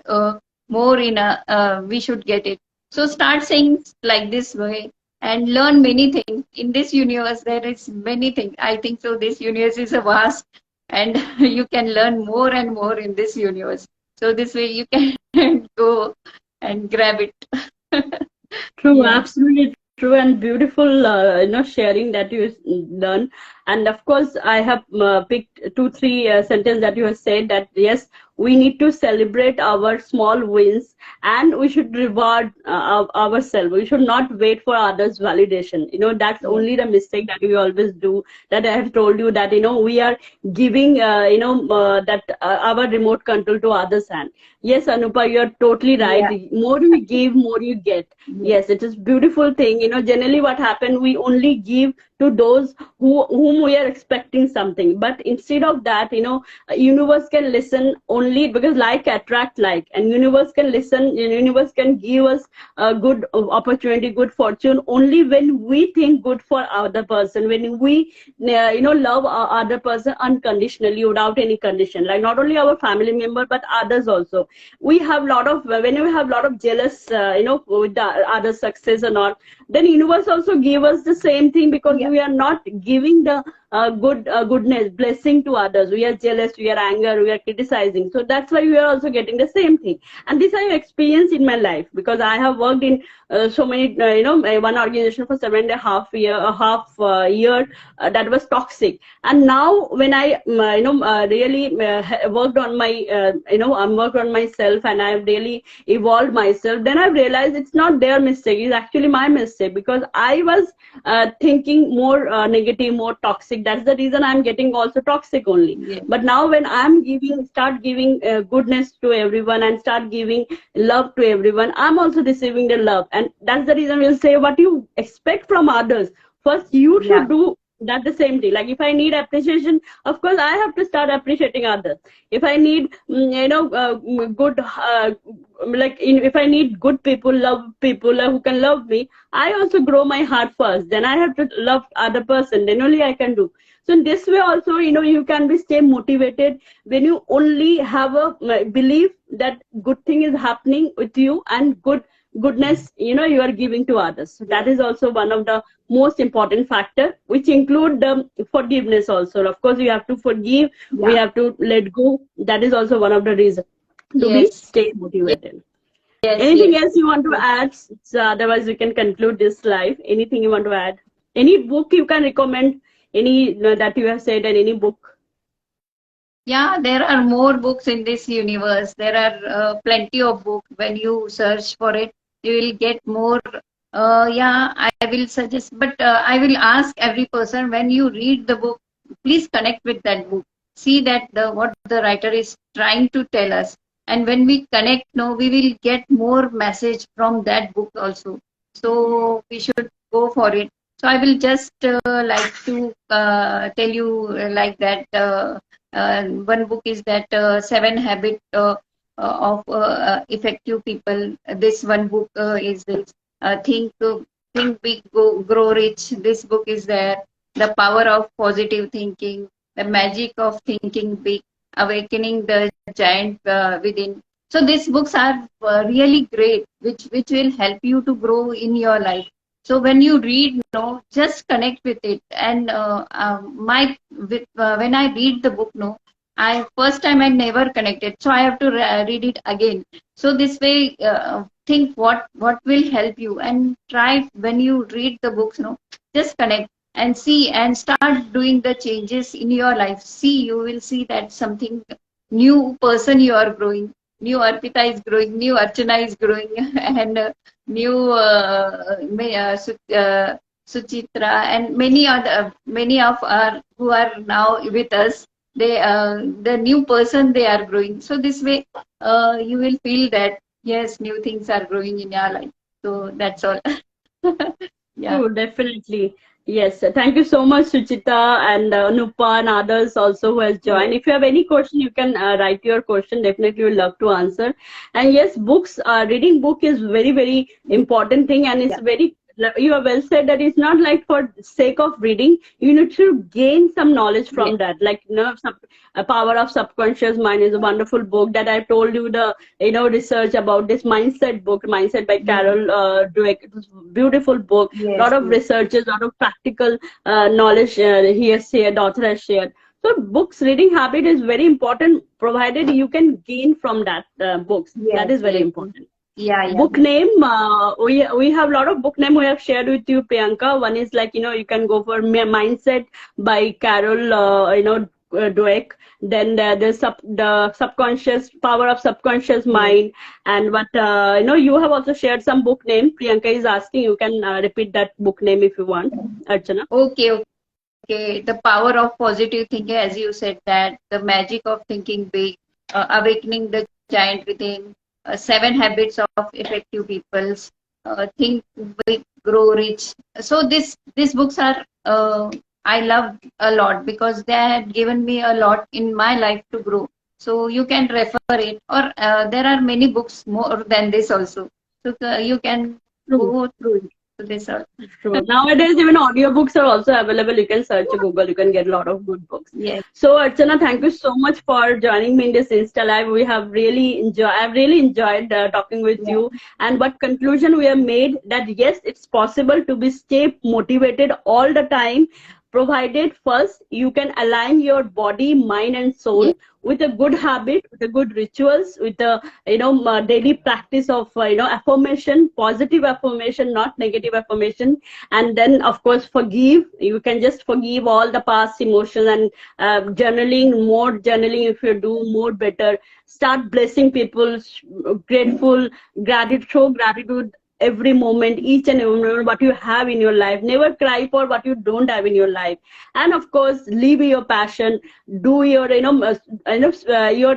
more in a, we should get it. So start saying like this way, and learn many things. In this universe there is many things, I think. So this universe is a vast, and you can learn more and more in this universe. So this way you can go and grab it. True, Yeah. absolutely true and beautiful, sharing that you done. And of course, I have picked two, three sentences that you have said, that yes, we need to celebrate our small wins, and we should reward ourselves. We should not wait for others' validation. That's Yes. only the mistake that we always do. That I have told you, that we are giving that our remote control to others' hand. Yes, Anupa, you're totally right. Yeah. More you give, more you get. Yes. Yes, it is beautiful thing. Generally what happen, we only give to those whom we are expecting something. But instead of that, universe can listen only, because like attract like, and universe can listen, universe can give us a good opportunity, good fortune, only when we think good for other person, when we love our other person unconditionally, without any condition, like not only our family member but others also. We have lot of, when we have lot of jealous with the other success or not, then universe also give us the same thing, because Yeah. we are not giving the goodness, blessing to others. We are jealous, we are anger, we are criticizing. So that's why we are also getting the same thing. And this I have experienced in my life, because I have worked in so many one organization for 7.5 year, that was toxic. And now when I really worked on my I'm worked on myself, and I have really evolved myself, then I've realized it's not their mistake, it's actually my mistake, because I was thinking more negative, more toxic. That's the reason I'm getting also toxic only. Yes. But now when I'm start giving goodness to everyone, and start giving love to everyone, I'm also receiving the love. And that's the reason we'll say, what you expect from others, first you Yeah. should do that the same thing. Like if I need appreciation, of course I have to start appreciating others. If I need good if I need good people, love people who can love me, I also grow my heart first, then I have to love other person, then only I can do. So in this way also, you can be stay motivated when you only have a belief that good thing is happening with you, and goodness you are giving to others. So that is also one of the most important factor, which include the forgiveness also. Of course, you have to forgive, we Yeah. have to let go. That is also one of the reasons to be Yes. stay motivated. Yes. Anything Yes. else you want to add? So otherwise, we can conclude this live. Anything you want to add? Any book you can recommend? Any that you have said, and any book? Yeah, there are more books in this universe. There are plenty of books. When you search for it, you will get more. Yeah, I will suggest, but I will ask every person, when you read the book, please connect with that book. See that what the writer is trying to tell us, and when we connect, no, we will get more message from that book also. So we should go for it. So I will just like to tell you like that. One book is that Seven Habit of Effective People. This one book is this Think Big, Grow Rich. This book is there. The Power of Positive Thinking, The Magic of Thinking Big, Awakening the Giant Within. So these books are really great, which will help you to grow in your life. So when you read, no, just connect with it. And when I read the book, no, I first time I never connected, so I have to read it again. So this way, think what will help you, and try when you read the books, no, just connect and see and start doing the changes in your life. See, you will see that something new person you are growing. New Arpita is growing, new Archana is growing, and new Suchitra, and many of our who are now with us. They the new person they are growing. So this way, you will feel that yes, new things are growing in your life. So that's all. Yeah. True, definitely. Yes. Thank you so much, Suchita and Nupa and others also who has joined. Yes. If you have any question, you can write your question. Definitely, we'll love to answer. And yes, books, reading book is very, very important thing, and it's Yeah. very. You have well said that it's not like for sake of reading. You need to gain some knowledge Yes. from that. Like a Power of Subconscious Mind is a wonderful book that I've told you the research about this mindset book, Mindset by Yes. Carol Dweck. It was a beautiful book, Yes. lot of Yes. researches, lot of practical knowledge he has shared, the author has shared. So books reading habit is very important, provided you can gain from that books. That Yes. is very Yes. important. Yeah, yeah, Book name, we have a lot of book name we have shared with you, Priyanka. One is like, you can go for Mindset by Carol, Dweck. Then there's the subconscious power of subconscious yes. mind. And what you have also shared some book name. Priyanka is asking, you can repeat that book name if you want, Archana. Okay, okay. The power of positive thinking, as you said, that the magic of thinking big, awakening the giant within, 7 habits of effective peoples, think big, grow rich. So these books are I love a lot because they had given me a lot in my life to grow. So you can refer it, or there are many books more than this also. So you can True. go through it. So this all. True. Nowadays, even audiobooks are also available. You can search Google. You can get a lot of good books. Yes. So, Archana, thank you so much for joining me in this Insta Live. We have really enjoyed. I've really enjoyed talking with Yeah. you. And what conclusion we have made that yes, it's possible to be stay motivated all the time, provided first you can align your body, mind, and soul Yes. with a good habit, with a good rituals, with a daily practice of affirmation, positive affirmation, not negative affirmation. And then of course forgive. You can just forgive all the past emotions, and journaling, more journaling if you do, more better. Start blessing people, grateful, gratitude, show gratitude every moment, each and every moment what you have in your life. Never cry for what you don't have in your life. And of course live your passion. Do your your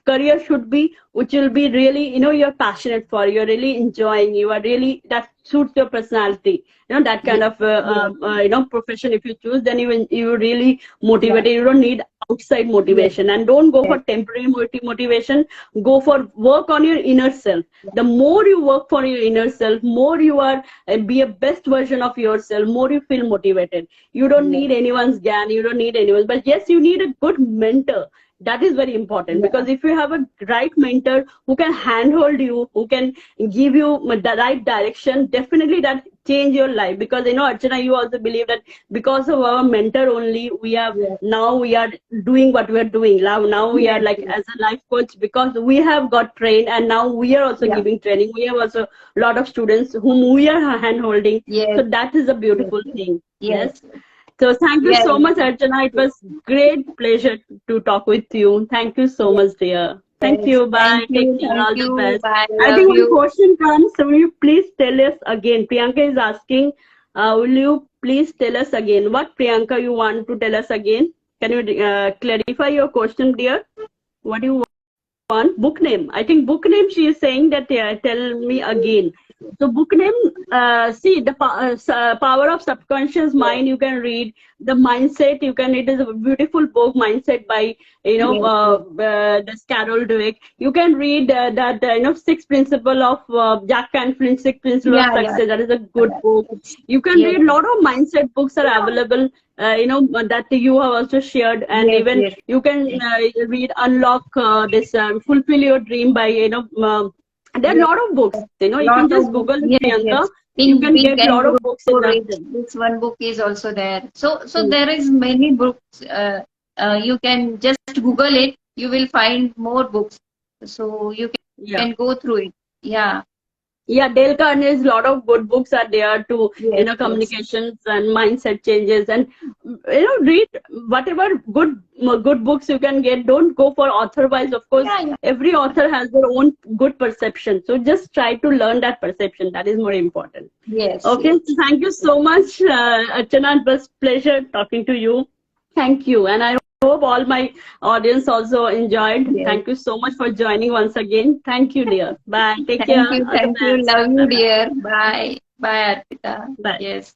career should be which will be really you're passionate for, you're really enjoying, you are really that suits your personality, that kind Yes. of Yes. profession if you choose, then you really Yeah. motivated. You don't need outside Yes. motivation, and don't go for Yes. temporary motivation. Go for work on your inner self. The more you work for your inner self, more you are be a best version of yourself, more you feel motivated. You don't Yes. need anyone's gan, you don't need anyone, but yes, you need a good mentor. That is very important, Yeah. because if you have a right mentor who can handhold you, who can give you the right direction, definitely that change your life. Because Archana, you also believe that because of our mentor only we have Yes. now we are doing what we are doing. Now we are Yes. like Yes. as a life coach, because we have got trained, and now we are also Yeah. giving training. We have also a lot of students whom we are hand holding. So Yes. that is a Yes. beautiful thing. Yes. Yes. So thank you Yes. so much, Archana. It was great pleasure to talk with you. Thank you so Yes. much, dear. Thank Yes. you. Thank Bye. Take you. care. Thank All the you. best. Bye. I Love think one you. question comes. So will you please tell us again? Priyanka is asking, will you please tell us again? What, Priyanka, you want to tell us again? Can you clarify your question, dear? What do you want? Book name. I think book name, she is saying that, tell me again. So book name, see the power of subconscious Yes. mind. You can read the mindset. You can. It is a beautiful book, Mindset by Yes. Yes. this Carol Dweck. You can read that six principle of Jack Canfield's six principle of Yeah. Yeah. success. That is a good book. It's, You can yes. read a lot of mindset books are available. That you have also shared, and Yes. even Yes. you can read Unlock this Fulfill Your Dream by there are a Yes. lot of books. You can Lot just of books. Google Yes. Priyanka. Yes. You Think can big get a and lot of books in grow that. rich. This one book is also there. So Mm. there is many books. You can just Google it. You will find more books. So you Yeah. can go through it. Yeah. Yeah, Dale Carnegie's lot of good books are there to Yes. Yes. communications and mindset changes, and read whatever good books you can get. Don't go for author wise. Of course, Yeah. Yeah. every author has their own good perception, so just try to learn that perception. That is more important. Yes. Okay, Yes. so thank you so much, Archana. It was pleasure talking to you. Thank you, and I hope all my audience also enjoyed. Yes. Thank you so much for joining once again. Thank you, dear. Bye. Take care. Thank you. All the Thank you. best. Love Bye you, bye. dear. Bye. Bye, Arpita. Bye. Yes.